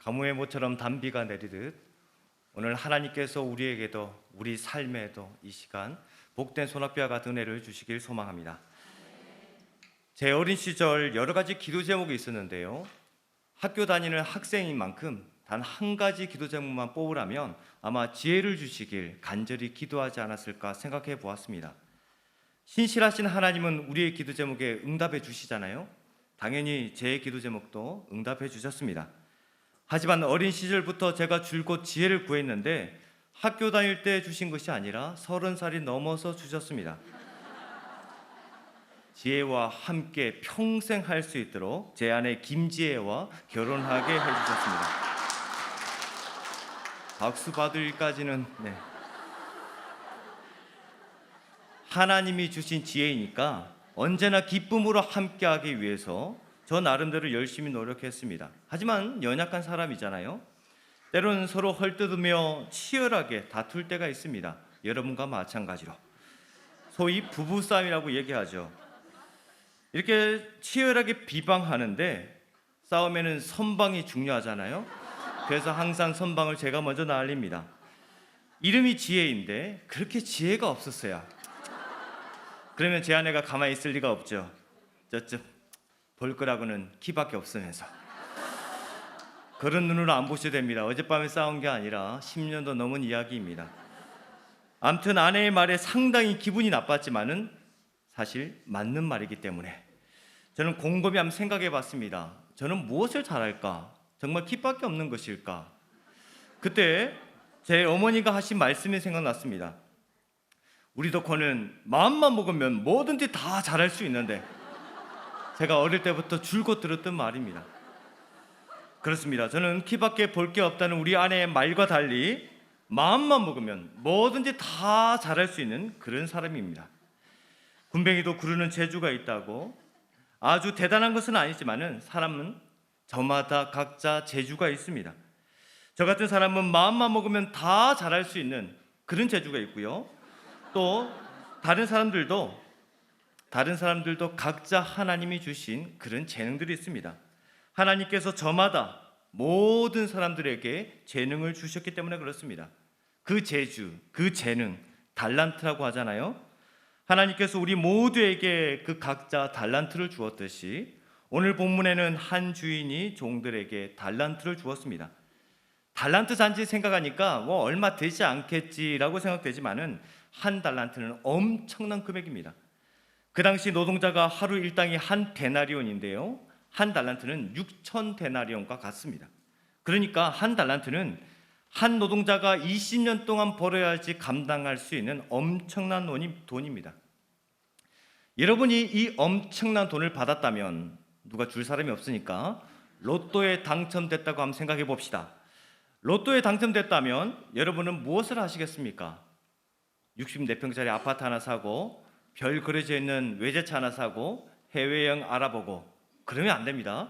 가뭄의 모처럼 단비가 내리듯 오늘 하나님께서 우리에게도 우리 삶에도 이 시간 복된 소낙비와 같은 은혜를 주시길 소망합니다. 제 어린 시절 여러 가지 기도 제목이 있었는데요. 학교 다니는 학생인 만큼 단 한 가지 기도 제목만 뽑으라면 아마 지혜를 주시길 간절히 기도하지 않았을까 생각해 보았습니다. 신실하신 하나님은 우리의 기도 제목에 응답해 주시잖아요. 당연히 제 기도 제목도 응답해 주셨습니다. 하지만 어린 시절부터 제가 줄곧 지혜를 구했는데 학교 다닐 때 주신 것이 아니라 30살이 넘어서 주셨습니다. 지혜와 함께 평생 할 수 있도록 제 아내 김지혜와 결혼하게 해주셨습니다. 박수 받을 일까지는 하나님이 주신 지혜이니까 언제나 기쁨으로 함께하기 위해서 저 나름대로 열심히 노력했습니다. 하지만 연약한 사람이잖아요. 때로는 서로 헐뜯으며 치열하게 다툴 때가 있습니다. 여러분과 마찬가지로 소위 부부싸움이라고 얘기하죠. 이렇게 치열하게 비방하는데 싸움에는 선방이 중요하잖아요. 그래서 항상 선방을 제가 먼저 날립니다. 이름이 지혜인데 그렇게 지혜가 없었어요. 그러면 제 아내가 가만히 있을 리가 없죠. 저쪽 볼 거라고는 키밖에 없으면서 그런 눈으로 안 보셔도 됩니다. 어젯밤에 싸운 게 아니라 10년도 넘은 이야기입니다. 아무튼 아내의 말에 상당히 기분이 나빴지만은 사실 맞는 말이기 때문에 저는 곰곰이 한번 생각해 봤습니다. 저는 무엇을 잘할까? 정말 키밖에 없는 것일까? 그때 제 어머니가 하신 말씀이 생각났습니다. 우리 덕호는 마음만 먹으면 뭐든지 다 잘할 수 있는데, 제가 어릴 때부터 줄곧 들었던 말입니다. 그렇습니다. 저는 키밖에 볼 게 없다는 우리 아내의 말과 달리 마음만 먹으면 뭐든지 다 잘할 수 있는 그런 사람입니다. 군뱅이도 구르는 재주가 있다고. 아주 대단한 것은 아니지만은 사람은 저마다 각자 재주가 있습니다. 저 같은 사람은 마음만 먹으면 다 잘할 수 있는 그런 재주가 있고요. 또 다른 사람들도 각자 하나님이 주신 그런 재능들이 있습니다. 하나님께서 저마다 모든 사람들에게 재능을 주셨기 때문에 그렇습니다. 그 재주, 그 재능, 달란트라고 하잖아요. 하나님께서 우리 모두에게 그 각자 달란트를 주었듯이 오늘 본문에는 한 주인이 종들에게 달란트를 주었습니다. 달란트 잔치 생각하니까 뭐 얼마 되지 않겠지라고 생각되지만은 한 달란트는 엄청난 금액입니다. 그 당시 노동자가 하루 일당이 한 데나리온인데요. 한 달란트는 6천 데나리온과 같습니다. 그러니까 한 달란트는 한 노동자가 20년 동안 벌어야지 감당할 수 있는 엄청난 돈입니다. 여러분이 이 엄청난 돈을 받았다면 누가 줄 사람이 없으니까 로또에 당첨됐다고 한번 생각해 봅시다. 로또에 당첨됐다면 여러분은 무엇을 하시겠습니까? 64평짜리 아파트 하나 사고 별 그려져 있는 외제차 하나 사고 해외여행 알아보고 그러면 안 됩니다.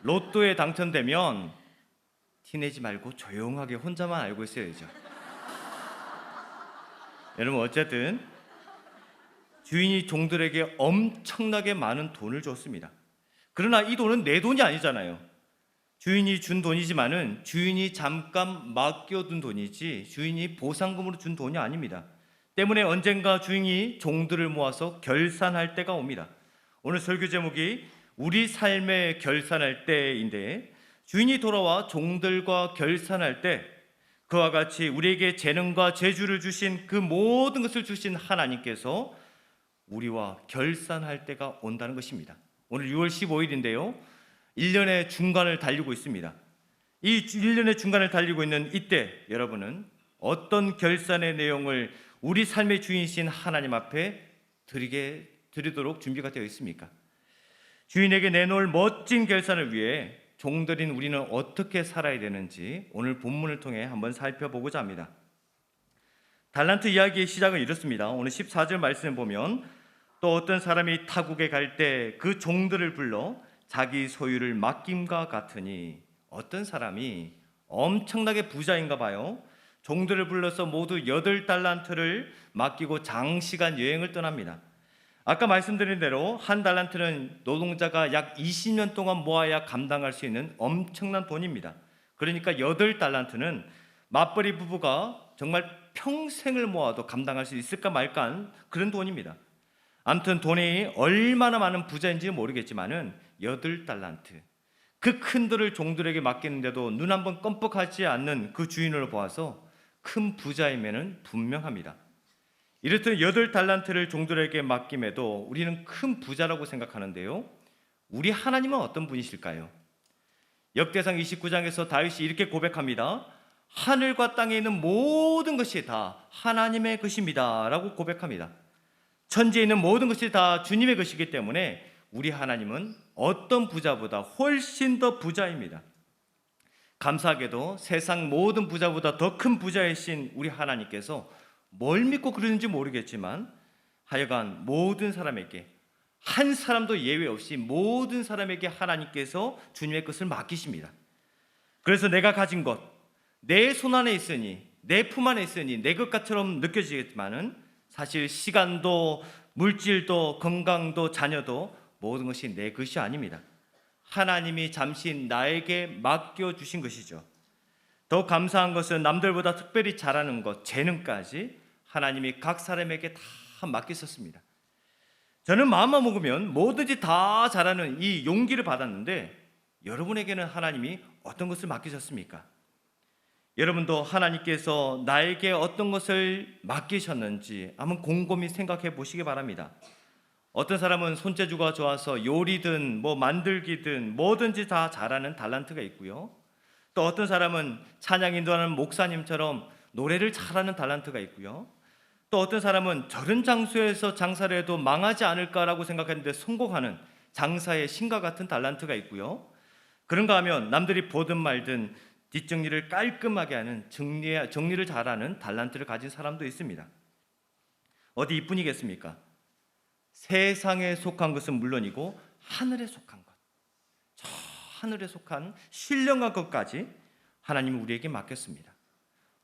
로또에 당첨되면 티내지 말고 조용하게 혼자만 알고 있어야죠. 여러분 어쨌든 주인이 종들에게 엄청나게 많은 돈을 줬습니다. 그러나 이 돈은 내 돈이 아니잖아요. 주인이 준 돈이지만은 주인이 잠깐 맡겨둔 돈이지 주인이 보상금으로 준 돈이 아닙니다. 때문에 언젠가 주인이 종들을 모아서 결산할 때가 옵니다. 오늘 설교 제목이 우리 삶의 결산할 때인데 주인이 돌아와 종들과 결산할 때 그와 같이 우리에게 재능과 재주를 주신 그 모든 것을 주신 하나님께서 우리와 결산할 때가 온다는 것입니다. 오늘 6월 15일인데요. 1년의 중간을 달리고 있습니다. 이 1년의 중간을 달리고 있는 이때 여러분은 어떤 결산의 내용을 우리 삶의 주인이신 하나님 앞에 드리도록 준비가 되어 있습니까? 주인에게 내놓을 멋진 결산을 위해 종들인 우리는 어떻게 살아야 되는지 오늘 본문을 통해 한번 살펴보고자 합니다. 달란트 이야기의 시작은 이렇습니다. 오늘 14절 말씀을 보면 또 어떤 사람이 타국에 갈 때 그 종들을 불러 자기 소유를 맡김과 같으니, 어떤 사람이 엄청나게 부자인가 봐요. 종들을 불러서 모두 8달란트를 맡기고 장시간 여행을 떠납니다. 아까 말씀드린 대로 한 달란트는 노동자가 약 20년 동안 모아야 감당할 수 있는 엄청난 돈입니다. 그러니까 8달란트는 맞벌이 부부가 정말 평생을 모아도 감당할 수 있을까 말까한 그런 돈입니다. 아무튼 돈이 얼마나 많은 부자인지 모르겠지만은 8달란트, 그 큰 돈을 종들에게 맡기는데도 눈 한번 껌뻑하지 않는 그 주인을 보아서 큰 부자임에는 분명합니다. 이렇듯 8달란트를 종들에게 맡김에도 우리는 큰 부자라고 생각하는데요, 우리 하나님은 어떤 분이실까요? 역대상 29장에서 다윗이 이렇게 고백합니다. 하늘과 땅에 있는 모든 것이 다 하나님의 것입니다 라고 고백합니다. 천지에 있는 모든 것이 다 주님의 것이기 때문에 우리 하나님은 어떤 부자보다 훨씬 더 부자입니다. 감사하게도 세상 모든 부자보다 더 큰 부자이신 우리 하나님께서 뭘 믿고 그러는지 모르겠지만 하여간 모든 사람에게, 한 사람도 예외 없이 모든 사람에게 하나님께서 주님의 것을 맡기십니다. 그래서 내가 가진 것, 내 손 안에 있으니, 내 품 안에 있으니 내 것처럼 느껴지겠지만은 사실 시간도 물질도 건강도 자녀도 모든 것이 내 것이 아닙니다. 하나님이 잠시 나에게 맡겨주신 것이죠. 더 감사한 것은 남들보다 특별히 잘하는 것, 재능까지 하나님이 각 사람에게 다 맡기셨습니다. 저는 마음만 먹으면 뭐든지 다 잘하는 이 용기를 받았는데, 여러분에게는 하나님이 어떤 것을 맡기셨습니까? 여러분도 하나님께서 나에게 어떤 것을 맡기셨는지 한번 곰곰이 생각해 보시기 바랍니다. 어떤 사람은 손재주가 좋아서 요리든 만들기든 뭐든지 다 잘하는 달란트가 있고요, 또 어떤 사람은 찬양 인도하는 목사님처럼 노래를 잘하는 달란트가 있고요, 또 어떤 사람은 저런 장소에서 장사를 해도 망하지 않을까라고 생각했는데 성공하는 장사의 신과 같은 달란트가 있고요, 그런가 하면 남들이 보든 말든 뒷정리를 깔끔하게 하는 정리를 잘하는 달란트를 가진 사람도 있습니다. 어디 이뿐이겠습니까? 세상에 속한 것은 물론이고 하늘에 속한 것, 저 하늘에 속한 신령한 것까지 하나님이 우리에게 맡겼습니다.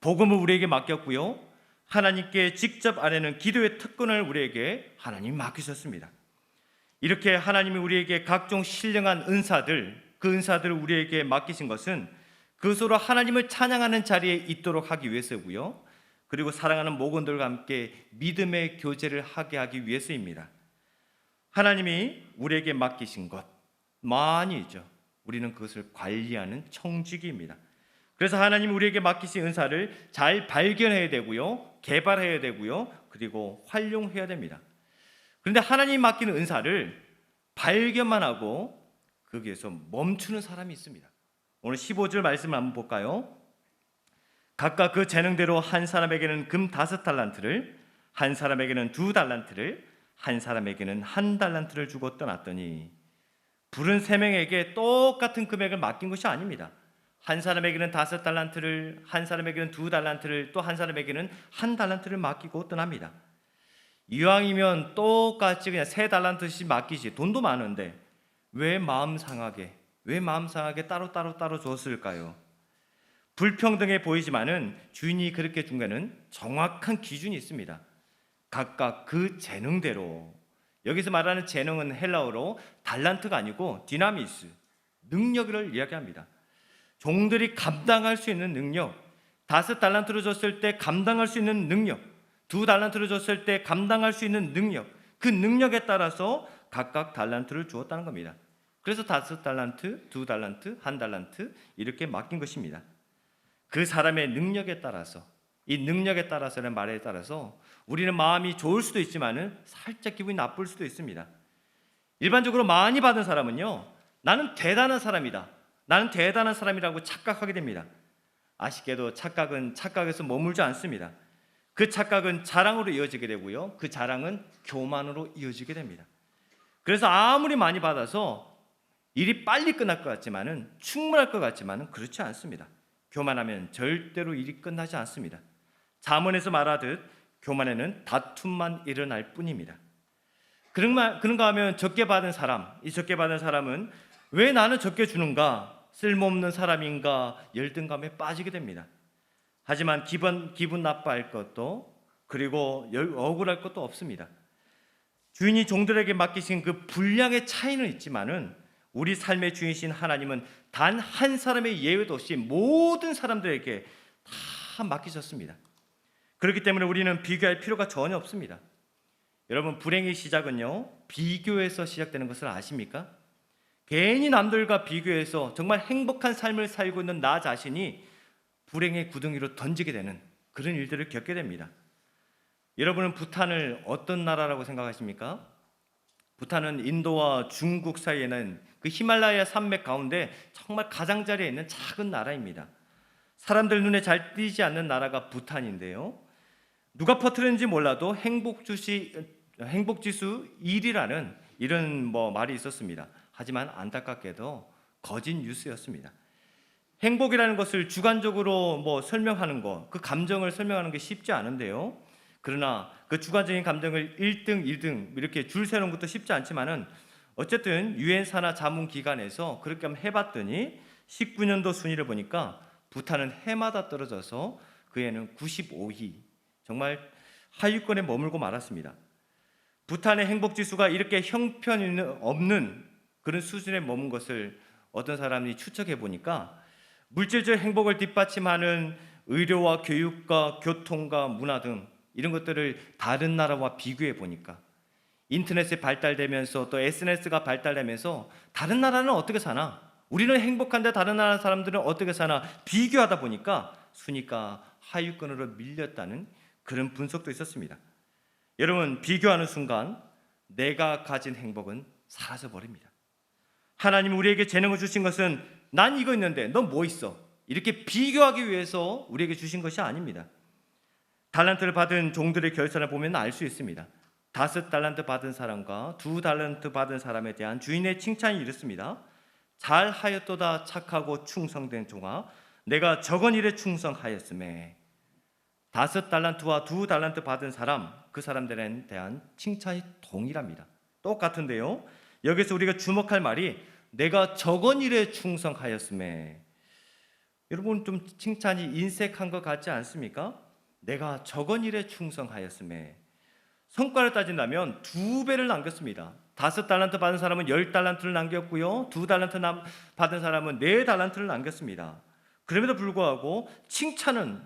복음을 우리에게 맡겼고요, 하나님께 직접 아뢰는 기도의 특권을 우리에게 하나님이 맡기셨습니다. 이렇게 하나님이 우리에게 각종 신령한 은사들, 그 은사들을 우리에게 맡기신 것은 그것으로 하나님을 찬양하는 자리에 있도록 하기 위해서고요, 그리고 사랑하는 목원들과 함께 믿음의 교제를 하게 하기 위해서입니다. 하나님이 우리에게 맡기신 것 많이 있죠. 우리는 그것을 관리하는 청지기입니다. 그래서 하나님이 우리에게 맡기신 은사를 잘 발견해야 되고요, 개발해야 되고요, 그리고 활용해야 됩니다. 그런데 하나님이 맡기는 은사를 발견만 하고 거기에서 멈추는 사람이 있습니다. 오늘 15절 말씀을 한번 볼까요? 각각 그 재능대로 한 사람에게는 금 5달란트를, 한 사람에게는 2달란트를, 한 사람에게는 1달란트를 주고 떠났더니, 부른 3명에게 똑같은 금액을 맡긴 것이 아닙니다. 한 사람에게는 5달란트를, 한 사람에게는 2달란트를, 또 한 사람에게는 1달란트를 맡기고 떠납니다. 이왕이면 똑같이 그냥 3달란트씩 맡기지, 돈도 많은데 왜 마음 상하게 따로 줬을까요? 불평등해 보이지만은 주인이 그렇게 준 거는 정확한 기준이 있습니다. 각각 그 재능대로, 여기서 말하는 재능은 헬라어로 달란트가 아니고 디나미스, 능력을 이야기합니다. 종들이 감당할 수 있는 능력, 5달란트를 줬을 때 감당할 수 있는 능력, 2달란트를 줬을 때 감당할 수 있는 능력, 그 능력에 따라서 각각 달란트를 주었다는 겁니다. 그래서 5달란트, 2달란트, 1달란트 이렇게 맡긴 것입니다. 그 사람의 능력에 따라서, 이 능력에 따라서는 말에 따라서 우리는 마음이 좋을 수도 있지만은 살짝 기분이 나쁠 수도 있습니다. 일반적으로 많이 받은 사람은요, 나는 대단한 사람이다, 나는 대단한 사람이라고 착각하게 됩니다. 아쉽게도 착각은 착각에서 머물지 않습니다. 그 착각은 자랑으로 이어지게 되고요, 그 자랑은 교만으로 이어지게 됩니다. 그래서 아무리 많이 받아서 일이 빨리 끝날 것 같지만은, 충분할 것 같지만은 그렇지 않습니다. 교만하면 절대로 일이 끝나지 않습니다. 잠언에서 말하듯 교만에는 다툼만 일어날 뿐입니다. 그런가 하면 적게 받은 사람, 이 적게 받은 사람은 왜 나는 적게 주는가, 쓸모없는 사람인가 열등감에 빠지게 됩니다. 하지만 기분 나빠할 것도, 그리고 억울할 것도 없습니다. 주인이 종들에게 맡기신 그 분량의 차이는 있지만은 우리 삶의 주인이신 하나님은 단 한 사람의 예외도 없이 모든 사람들에게 다 맡기셨습니다. 그렇기 때문에 우리는 비교할 필요가 전혀 없습니다. 여러분, 불행의 시작은요, 비교에서 시작되는 것을 아십니까? 괜히 남들과 비교해서 정말 행복한 삶을 살고 있는 나 자신이 불행의 구덩이로 던지게 되는 그런 일들을 겪게 됩니다. 여러분은 부탄을 어떤 나라라고 생각하십니까? 부탄은 인도와 중국 사이에는 그 히말라야 산맥 가운데 정말 가장자리에 있는 작은 나라입니다. 사람들 눈에 잘 띄지 않는 나라가 부탄인데요. 누가 퍼뜨렸는지 몰라도 행복지수 1이라는 이런 말이 있었습니다. 하지만 안타깝게도 거짓 뉴스였습니다. 행복이라는 것을 주관적으로 설명하는 것, 그 감정을 설명하는 게 쉽지 않은데요. 그러나 그 주관적인 감정을 1등, 2등 이렇게 줄 세우는 것도 쉽지 않지만은 어쨌든 유엔 산하 자문 기관에서 그렇게 한번 해봤더니 19년도 순위를 보니까 부탄은 해마다 떨어져서 그 해는 95위, 정말 하위권에 머물고 말았습니다. 부탄의 행복 지수가 이렇게 형편이 없는 그런 수준에 머문 것을 어떤 사람이 추측해 보니까 물질적 행복을 뒷받침하는 의료와 교육과 교통과 문화 등 이런 것들을 다른 나라와 비교해 보니까 인터넷이 발달되면서 또 SNS가 발달되면서 다른 나라는 어떻게 사나? 우리는 행복한데 다른 나라 사람들은 어떻게 사나? 비교하다 보니까 순위가 하위권으로 밀렸다는 그런 분석도 있었습니다. 여러분, 비교하는 순간 내가 가진 행복은 사라져 버립니다. 하나님이 우리에게 재능을 주신 것은 난 이거 있는데 넌 뭐 있어? 이렇게 비교하기 위해서 우리에게 주신 것이 아닙니다. 달란트를 받은 종들의 결산을 보면 알 수 있습니다. 5달란트 받은 사람과 2달란트 받은 사람에 대한 주인의 칭찬이 이렇습니다. 잘하였도다 착하고 충성된 종아, 내가 적은 일에 충성하였음에. 5달란트와 2달란트 받은 사람, 그 사람들에 대한 칭찬이 동일합니다. 똑같은데요, 여기서 우리가 주목할 말이 내가 적은 일에 충성하였음에. 여러분, 좀 칭찬이 인색한 것 같지 않습니까? 내가 적은 일에 충성하였음에. 성과를 따진다면 2배를 남겼습니다. 5달란트 받은 사람은 10달란트를 남겼고요, 2달란트 받은 사람은 4달란트를 남겼습니다. 그럼에도 불구하고 칭찬은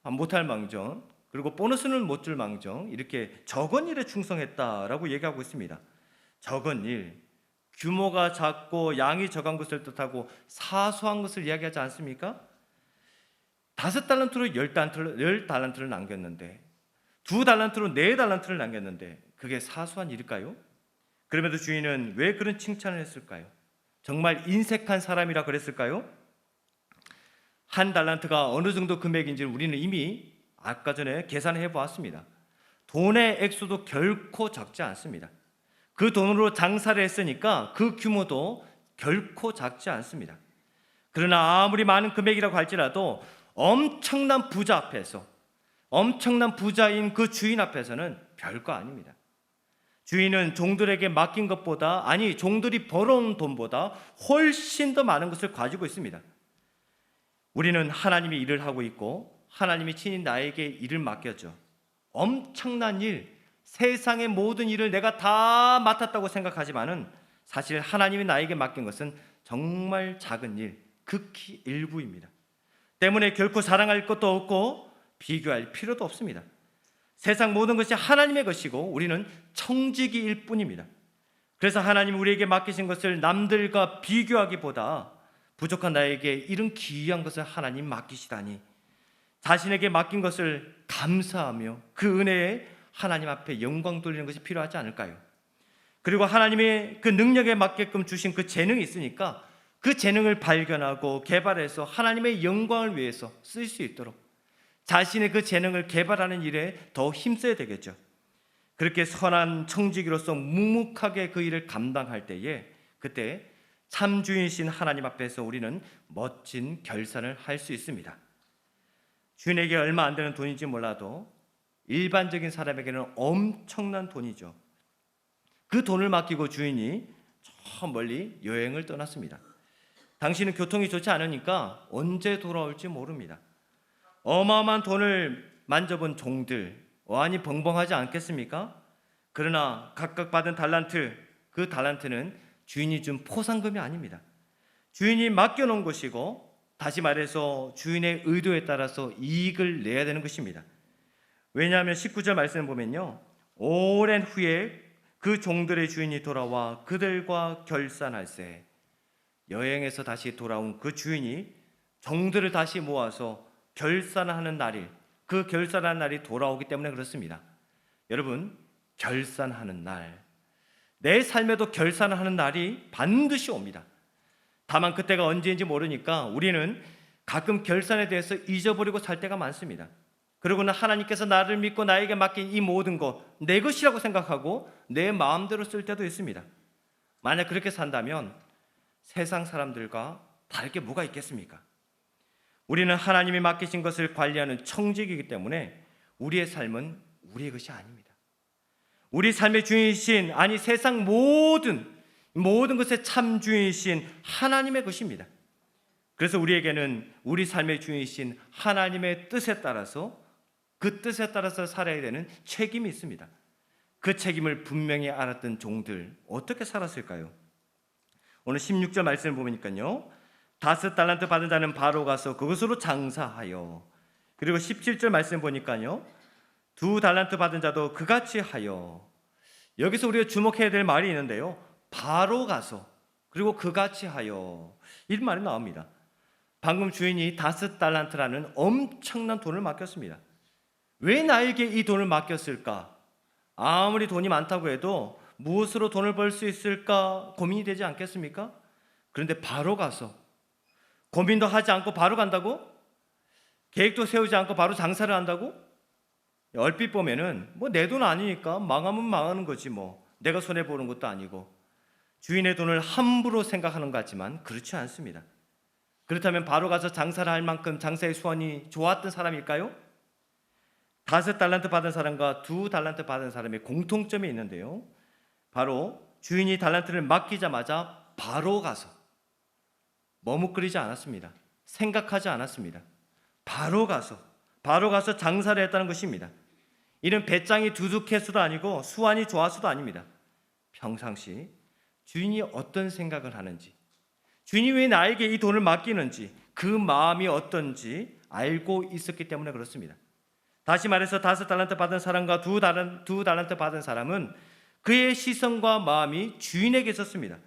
못할 망정, 그리고 보너스는 못 줄 망정, 이렇게 적은 일에 충성했다라고 얘기하고 있습니다. 적은 일, 규모가 작고 양이 적은 것을 뜻하고 사소한 것을 이야기하지 않습니까? 5달란트로 10달란트를 남겼는데, 2달란트로 4달란트를 남겼는데 그게 사소한 일일까요? 그럼에도 주인은 왜 그런 칭찬을 했을까요? 정말 인색한 사람이라 그랬을까요? 한 달란트가 어느 정도 금액인지를 우리는 이미 아까 전에 계산해 보았습니다. 돈의 액수도 결코 적지 않습니다. 그 돈으로 장사를 했으니까 그 규모도 결코 작지 않습니다. 그러나 아무리 많은 금액이라고 할지라도 엄청난 부자 앞에서, 엄청난 부자인 그 주인 앞에서는 별거 아닙니다. 주인은 종들에게 맡긴 것보다, 아니 종들이 벌어온 돈보다 훨씬 더 많은 것을 가지고 있습니다. 우리는 하나님이 일을 하고 있고 하나님이 친히 나에게 일을 맡겼죠. 엄청난 일, 세상의 모든 일을 내가 다 맡았다고 생각하지만은 사실 하나님이 나에게 맡긴 것은 정말 작은 일, 극히 일부입니다. 때문에 결코 자랑할 것도 없고 비교할 필요도 없습니다. 세상 모든 것이 하나님의 것이고 우리는 청지기일 뿐입니다. 그래서 하나님이 우리에게 맡기신 것을 남들과 비교하기보다 부족한 나에게 이런 귀한 것을 하나님 맡기시다니, 자신에게 맡긴 것을 감사하며 그 은혜에 하나님 앞에 영광 돌리는 것이 필요하지 않을까요? 그리고 하나님의 그 능력에 맞게끔 주신 그 재능이 있으니까 그 재능을 발견하고 개발해서 하나님의 영광을 위해서 쓸 수 있도록 자신의 그 재능을 개발하는 일에 더 힘써야 되겠죠. 그렇게 선한 청지기로서 묵묵하게 그 일을 감당할 때에 그때 참 주인이신 하나님 앞에서 우리는 멋진 결산을 할 수 있습니다. 주인에게 얼마 안 되는 돈인지 몰라도 일반적인 사람에게는 엄청난 돈이죠. 그 돈을 맡기고 주인이 저 멀리 여행을 떠났습니다. 당신은 교통이 좋지 않으니까 언제 돌아올지 모릅니다. 어마어마한 돈을 만져본 종들 어안이 벙벙하지 않겠습니까? 그러나 각각 받은 달란트, 그 달란트는 주인이 준 포상금이 아닙니다. 주인이 맡겨놓은 것이고, 다시 말해서 주인의 의도에 따라서 이익을 내야 되는 것입니다. 왜냐하면 19절 말씀을 보면요, 오랜 후에 그 종들의 주인이 돌아와 그들과 결산할세. 여행에서 다시 돌아온 그 주인이 종들을 다시 모아서 결산하는 날이, 그 결산하는 날이 돌아오기 때문에 그렇습니다. 여러분, 결산하는 날, 내 삶에도 결산하는 날이 반드시 옵니다. 다만 그때가 언제인지 모르니까 우리는 가끔 결산에 대해서 잊어버리고 살 때가 많습니다. 그러고는 하나님께서 나를 믿고 나에게 맡긴 이 모든 것 내 것이라고 생각하고 내 마음대로 쓸 때도 있습니다. 만약 그렇게 산다면 세상 사람들과 다를 게 뭐가 있겠습니까? 우리는 하나님이 맡기신 것을 관리하는 청직이기 때문에 우리의 삶은 우리의 것이 아닙니다. 우리 삶의 주인이신, 아니 세상 모든 것의 참 주인이신 하나님의 것입니다. 그래서 우리에게는 우리 삶의 주인이신 하나님의 뜻에 따라서, 그 뜻에 따라서 살아야 되는 책임이 있습니다. 그 책임을 분명히 알았던 종들 어떻게 살았을까요? 오늘 16절 말씀을 보니까요, 5달란트 받은 자는 바로 가서 그것으로 장사하여, 그리고 17절 말씀 보니까요, 2달란트 받은 자도 그같이 하여. 여기서 우리가 주목해야 될 말이 있는데요, 바로 가서, 그리고 그같이 하여, 이 말이 나옵니다. 방금 주인이 5달란트라는 엄청난 돈을 맡겼습니다. 왜 나에게 이 돈을 맡겼을까? 아무리 돈이 많다고 해도 무엇으로 돈을 벌 수 있을까 고민이 되지 않겠습니까? 그런데 바로 가서, 고민도 하지 않고 바로 간다고? 계획도 세우지 않고 바로 장사를 한다고? 얼핏 보면은 내 돈 아니니까 망하면 망하는 거지, 내가 손해보는 것도 아니고, 주인의 돈을 함부로 생각하는 것 같지만 그렇지 않습니다. 그렇다면 바로 가서 장사를 할 만큼 장사의 수완이 좋았던 사람일까요? 5달란트 받은 사람과 2달란트 받은 사람의 공통점이 있는데요, 바로 주인이 달란트를 맡기자마자 바로 가서, 머뭇거리지 않았습니다. 생각하지 않았습니다. 바로 가서 장사를 했다는 것입니다. 이는 배짱이 두둑해서도 아니고 수완이 좋아서도 아닙니다. 평상시 주인이 어떤 생각을 하는지, 주인이 왜 나에게 이 돈을 맡기는지, 그 마음이 어떤지 알고 있었기 때문에 그렇습니다. 다시 말해서 5달란트 받은 사람과 2달란트 받은 사람은 그의 시선과 마음이 주인에게 있었습니다.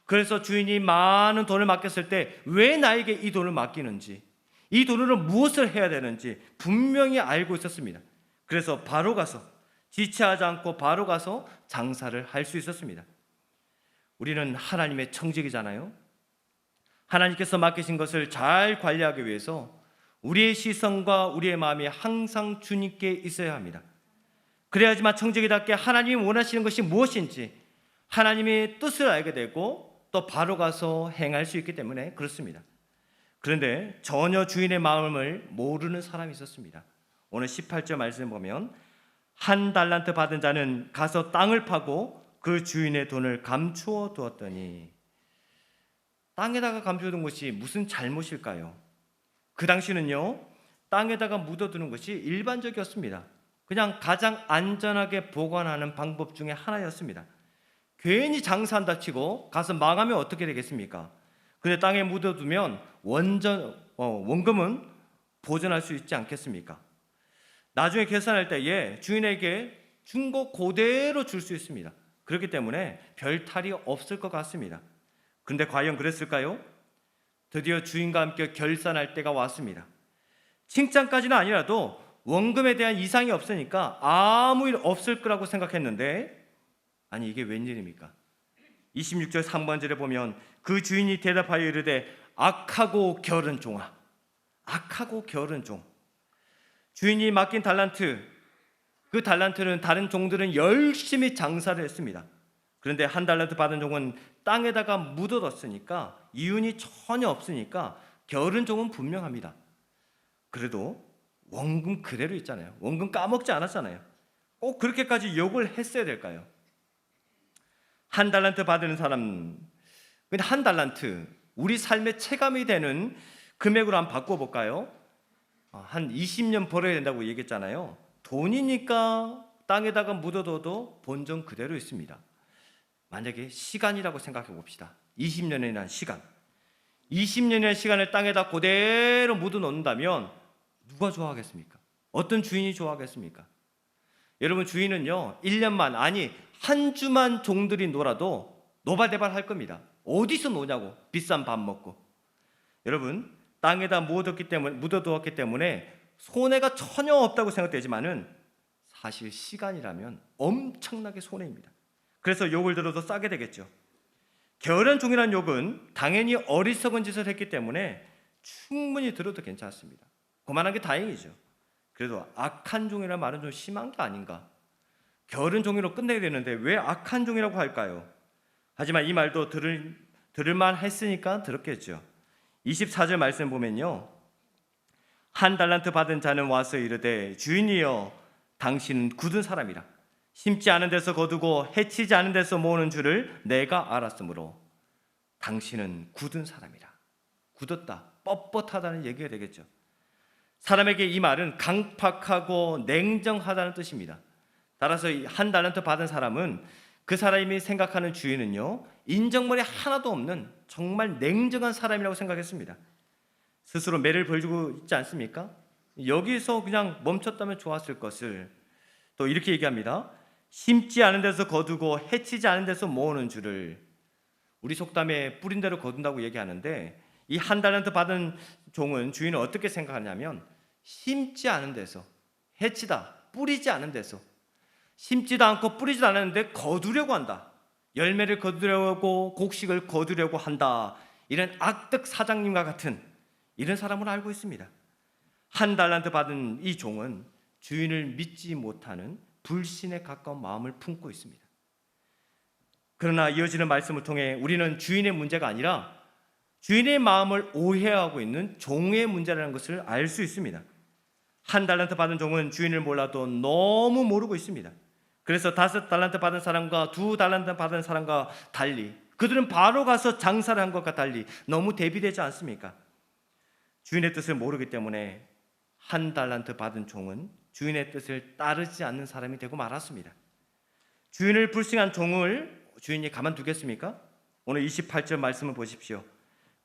그래서 주인이 많은 돈을 맡겼을 때 왜 나에게 이 돈을 맡기는지, 이 돈으로 무엇을 해야 되는지 분명히 알고 있었습니다. 그래서 바로 가서, 지체하지 않고 바로 가서 장사를 할 수 있었습니다. 우리는 하나님의 청직이잖아요. 하나님께서 맡기신 것을 잘 관리하기 위해서 우리의 시선과 우리의 마음이 항상 주님께 있어야 합니다. 그래야지만 청지기답게 하나님이 원하시는 것이 무엇인지, 하나님의 뜻을 알게 되고 또 바로 가서 행할 수 있기 때문에 그렇습니다. 그런데 전혀 주인의 마음을 모르는 사람이 있었습니다. 오늘 18절 말씀 보면, 1달란트 받은 자는 가서 땅을 파고 그 주인의 돈을 감추어 두었더니. 땅에다가 감추어둔 것이 무슨 잘못일까요? 그 당시는요, 땅에다가 묻어두는 것이 일반적이었습니다. 그냥 가장 안전하게 보관하는 방법 중에 하나였습니다. 괜히 장사한다 치고 가서 망하면 어떻게 되겠습니까? 근데 땅에 묻어두면 원금은 보존할 수 있지 않겠습니까? 나중에 계산할 때에 주인에게 준 거 그대로 줄 수 있습니다. 그렇기 때문에 별 탈이 없을 것 같습니다. 그런데 과연 그랬을까요? 드디어 주인과 함께 결산할 때가 왔습니다. 칭찬까지는 아니라도 원금에 대한 이상이 없으니까 아무 일 없을 거라고 생각했는데, 아니 이게 웬일입니까? 26절 3번절에 보면 그 주인이 대답하여 이르되 악하고 게으른 종아. 악하고 게으른 종. 주인이 맡긴 달란트, 그 달란트는 다른 종들은 열심히 장사를 했습니다. 그런데 1달란트 받은 종은 땅에다가 묻어뒀으니까, 이윤이 전혀 없으니까 게으른 종은 분명합니다. 그래도 원금 그대로 있잖아요. 원금 까먹지 않았잖아요. 꼭 그렇게까지 욕을 했어야 될까요? 1달란트 받는 사람, 근데 1달란트, 우리 삶의 체감이 되는 금액으로 한번 바꿔볼까요? 한 20년 벌어야 된다고 얘기했잖아요. 돈이니까 땅에다가 묻어둬도 본전 그대로 있습니다. 만약에 시간이라고 생각해 봅시다. 20년이라는 시간. 20년의 시간을 땅에다 그대로 묻어 놓는다면 누가 좋아하겠습니까? 어떤 주인이 좋아하겠습니까? 여러분, 주인은요 1년만, 아니 한 주만 종들이 놀아도 노발대발 할 겁니다. 어디서 노냐고, 비싼 밥 먹고. 여러분, 땅에다 묻어두었기 때문에 손해가 전혀 없다고 생각되지만은 사실 시간이라면 엄청나게 손해입니다. 그래서 욕을 들어도 싸게 되겠죠. 게으른 종이라는 욕은 당연히 어리석은 짓을 했기 때문에 충분히 들어도 괜찮습니다. 그만한 게 다행이죠. 그래도 악한 종이라는 말은 좀 심한 게 아닌가. 게으른 종이로 끝내야 되는데 왜 악한 종이라고 할까요? 하지만 이 말도 들을만 했으니까 들었겠죠. 24절 말씀 보면요, 한 달란트 받은 자는 와서 이르되 주인이여 당신은 굳은 사람이라 심지 않은 데서 거두고 해치지 않은 데서 모으는 줄을 내가 알았으므로 당신은 굳은 사람이라. 굳었다, 뻣뻣하다는 얘기가 되겠죠. 사람에게 이 말은 강팍하고 냉정하다는 뜻입니다. 따라서 한 달란트 받은 사람은, 그 사람이 생각하는 주인은요 인정머리 하나도 없는 정말 냉정한 사람이라고 생각했습니다. 스스로 매를 벌주고 있지 않습니까? 여기서 그냥 멈췄다면 좋았을 것을 또 이렇게 얘기합니다. 심지 않은 데서 거두고 해치지 않은 데서 모으는 줄을. 우리 속담에 뿌린 대로 거둔다고 얘기하는데, 이 한 달란트 받은 종은 주인은 어떻게 생각하냐면 심지 않은 데서, 해치다, 뿌리지 않은 데서, 심지도 않고 뿌리지도 않았는데 거두려고 한다, 열매를 거두려고, 곡식을 거두려고 한다, 이런 악덕 사장님과 같은 이런 사람을 알고 있습니다. 한 달란트 받은 이 종은 주인을 믿지 못하는 불신에 가까운 마음을 품고 있습니다. 그러나 이어지는 말씀을 통해 우리는 주인의 문제가 아니라 주인의 마음을 오해하고 있는 종의 문제라는 것을 알 수 있습니다. 한 달란트 받은 종은 주인을 몰라도 너무 모르고 있습니다. 그래서 5달란트 받은 사람과 2달란트 받은 사람과 달리, 그들은 바로 가서 장사를 한 것과 달리 너무 대비되지 않습니까? 주인의 뜻을 모르기 때문에 한 달란트 받은 종은 주인의 뜻을 따르지 않는 사람이 되고 말았습니다. 주인을 불신한 종을 주인이 가만두겠습니까? 오늘 28절 말씀을 보십시오.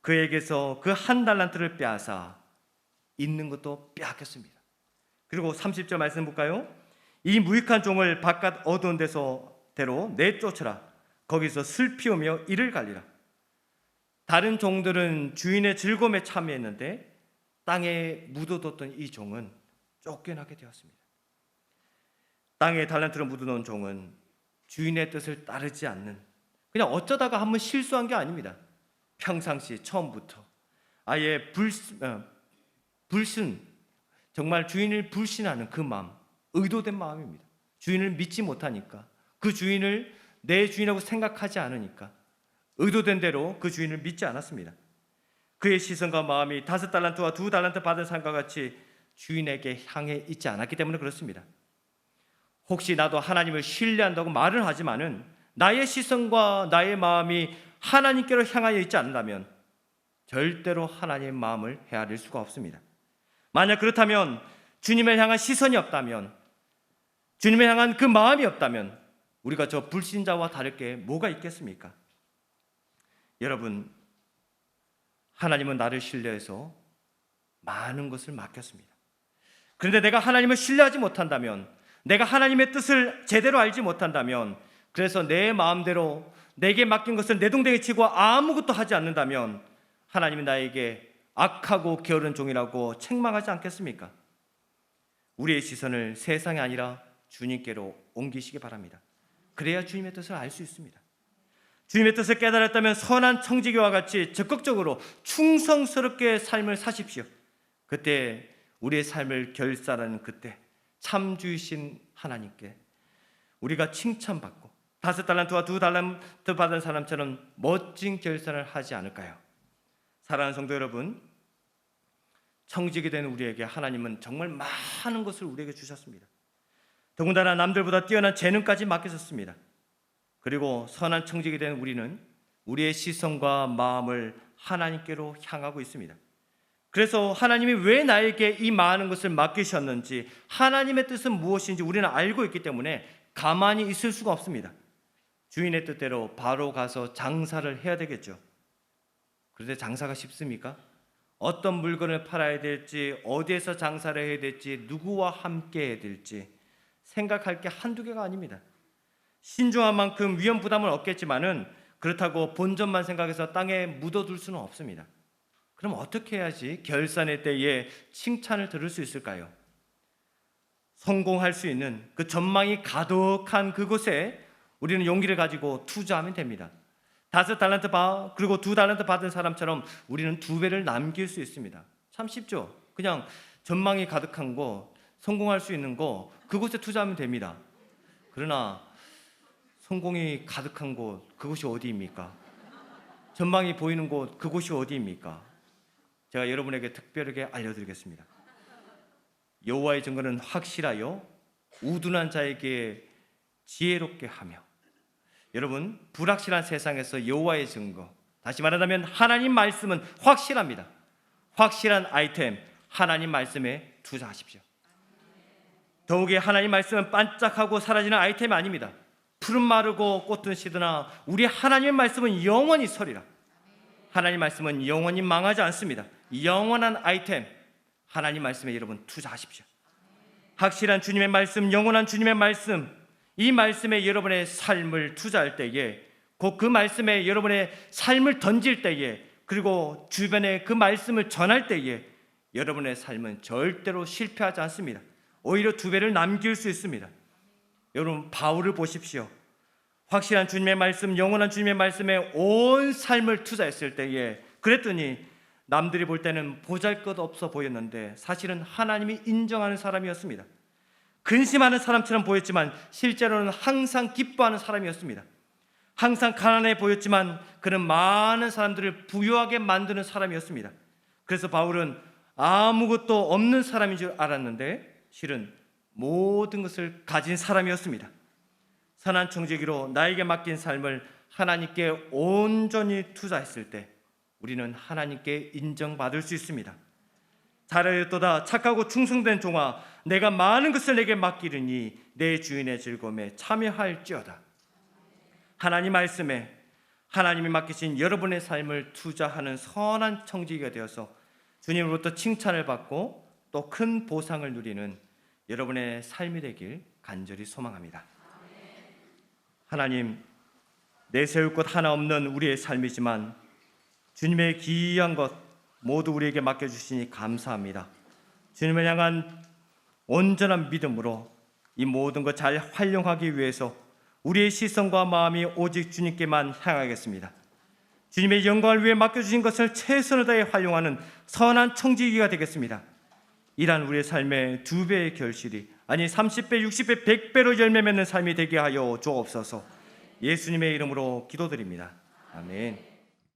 그에게서 그 한 달란트를 빼앗아 있는 것도 빼앗겼습니다. 그리고 30절 말씀 볼까요? 이 무익한 종을 바깥 어두운 데로 내쫓으라. 거기서 슬피우며 이를 갈리라. 다른 종들은 주인의 즐거움에 참여했는데 땅에 묻어뒀던 이 종은 쫓겨나게 되었습니다. 땅에 달란트를 묻어놓은 종은 주인의 뜻을 따르지 않는, 그냥 어쩌다가 한번 실수한 게 아닙니다. 평상시 처음부터 아예 불신, 정말 주인을 불신하는 그 마음, 의도된 마음입니다. 주인을 믿지 못하니까, 그 주인을 내 주인이라고 생각하지 않으니까 의도된 대로 그 주인을 믿지 않았습니다. 그의 시선과 마음이 5달란트와 2달란트 받은 사람과 같이 주인에게 향해 있지 않았기 때문에 그렇습니다. 혹시 나도 하나님을 신뢰한다고 말을 하지만은 나의 시선과 나의 마음이 하나님께로 향하여 있지 않는다면 절대로 하나님의 마음을 헤아릴 수가 없습니다. 만약 그렇다면, 주님을 향한 시선이 없다면, 주님을 향한 그 마음이 없다면 우리가 저 불신자와 다를 게 뭐가 있겠습니까? 여러분, 하나님은 나를 신뢰해서 많은 것을 맡겼습니다. 그런데 내가 하나님을 신뢰하지 못한다면, 내가 하나님의 뜻을 제대로 알지 못한다면, 그래서 내 마음대로 내게 맡긴 것을 내동댕이 치고 아무것도 하지 않는다면 하나님이 나에게 악하고 게으른 종이라고 책망하지 않겠습니까? 우리의 시선을 세상이 아니라 주님께로 옮기시기 바랍니다. 그래야 주님의 뜻을 알 수 있습니다. 주님의 뜻을 깨달았다면 선한 청지기와 같이 적극적으로 충성스럽게 삶을 사십시오. 그때 우리의 삶을 결산하는 그때 참주이신 하나님께 우리가 칭찬받고 5달란트와 2달란트 받은 사람처럼 멋진 결산을 하지 않을까요? 사랑하는 성도 여러분, 청지기 된 우리에게 하나님은 정말 많은 것을 우리에게 주셨습니다. 더군다나 남들보다 뛰어난 재능까지 맡기셨습니다. 그리고 선한 청지기 된 우리는 우리의 시선과 마음을 하나님께로 향하고 있습니다. 그래서 하나님이 왜 나에게 이 많은 것을 맡기셨는지, 하나님의 뜻은 무엇인지 우리는 알고 있기 때문에 가만히 있을 수가 없습니다. 주인의 뜻대로 바로 가서 장사를 해야 되겠죠. 그런데 장사가 쉽습니까? 어떤 물건을 팔아야 될지, 어디에서 장사를 해야 될지, 누구와 함께 해야 될지 생각할 게 한두 개가 아닙니다. 신중한 만큼 위험 부담을 얻겠지만은 그렇다고 본전만 생각해서 땅에 묻어둘 수는 없습니다. 그럼 어떻게 해야지 결산의 때에 칭찬을 들을 수 있을까요? 성공할 수 있는 그 전망이 가득한 그곳에 우리는 용기를 가지고 투자하면 됩니다. 5달란트 그리고 2달란트 받은 사람처럼 우리는 2배를 남길 수 있습니다. 참 쉽죠? 그냥 전망이 가득한 곳, 성공할 수 있는 곳, 그곳에 투자하면 됩니다. 그러나 성공이 가득한 곳, 그곳이 어디입니까? 전망이 보이는 곳, 그곳이 어디입니까? 제가 여러분에게 특별하게 알려드리겠습니다. 여호와의 증거는 확실하여 우둔한 자에게 지혜롭게 하며, 여러분, 불확실한 세상에서 여호와의 증거, 다시 말하자면 하나님 말씀은 확실합니다. 확실한 아이템, 하나님 말씀에 투자하십시오. 더욱이 하나님 말씀은 반짝하고 사라지는 아이템이 아닙니다. 푸른 마르고 꽃은 시드나 우리 하나님의 말씀은 영원히 서리라. 하나님 말씀은 영원히 망하지 않습니다. 영원한 아이템, 하나님 말씀에 여러분 투자하십시오. 확실한 주님의 말씀, 영원한 주님의 말씀, 이 말씀에 여러분의 삶을 투자할 때에, 곧 그 말씀에 여러분의 삶을 던질 때에, 그리고 주변에 그 말씀을 전할 때에 여러분의 삶은 절대로 실패하지 않습니다. 오히려 2배를 남길 수 있습니다. 여러분, 바울을 보십시오. 확실한 주님의 말씀, 영원한 주님의 말씀에 온 삶을 투자했을 때에 그랬더니 남들이 볼 때는 보잘것없어 보였는데 사실은 하나님이 인정하는 사람이었습니다. 근심하는 사람처럼 보였지만 실제로는 항상 기뻐하는 사람이었습니다. 항상 가난해 보였지만 그는 많은 사람들을 부유하게 만드는 사람이었습니다. 그래서 바울은 아무것도 없는 사람인 줄 알았는데 실은 모든 것을 가진 사람이었습니다. 선한 청지기로 나에게 맡긴 삶을 하나님께 온전히 투자했을 때 우리는 하나님께 인정받을 수 있습니다. 잘하였도다 착하고 충성된 종아, 내가 많은 것을 내게 맡기르니 내 주인의 즐거움에 참여할지어다. 하나님 말씀에 하나님이 맡기신 여러분의 삶을 투자하는 선한 청지기가 되어서 주님으로부터 칭찬을 받고 또 큰 보상을 누리는 여러분의 삶이 되길 간절히 소망합니다. 하나님, 내세울 것 하나 없는 우리의 삶이지만 주님의 귀한 것 모두 우리에게 맡겨주시니 감사합니다. 주님을 향한 온전한 믿음으로 이 모든 것 잘 활용하기 위해서 우리의 시선과 마음이 오직 주님께만 향하겠습니다. 주님의 영광을 위해 맡겨주신 것을 최선을 다해 활용하는 선한 청지기가 되겠습니다. 이란 우리의 삶의 2배의 결실이, 아니 30배, 60배, 100배로 열매 맺는 삶이 되게 하여 주옵소서. 예수님의 이름으로 기도드립니다. 아멘.